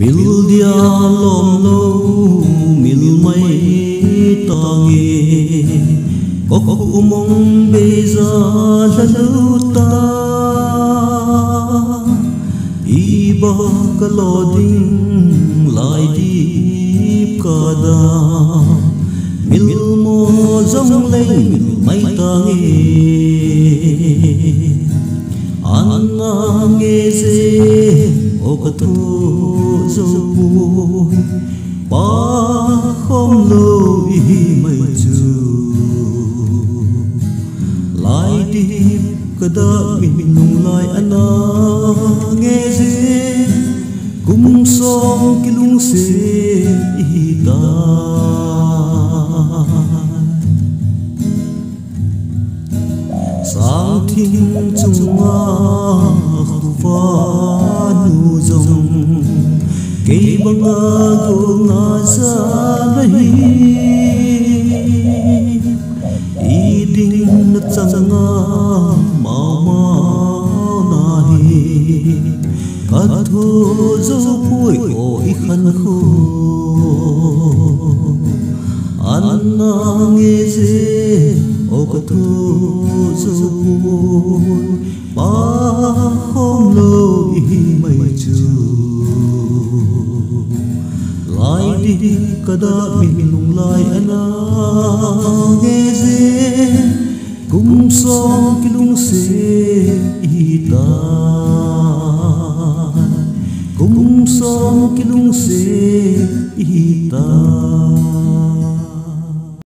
mil dia lom lo mil mai tangi có mong bây giờ laluta iba kaloding lai đi kada mil mo dòng lên mil mai tangi anna nghe dê ô cả thu dâu ba không lối mây chu lại đi kada mình nung lại anna nghe dê cùng song cái lung xe ta sang thiên chung và nu dòng cây băng cô ngã ra đây ý định nước trăng màu màu này cát thô dấu bụi ôi khăn khô anh nghe dê ô cát thô dấu bụi ba hôm lối mây chu lại đi kada mình lung lại ana nghe dê cùng song cái lung xe ta cùng song cái lung xe ta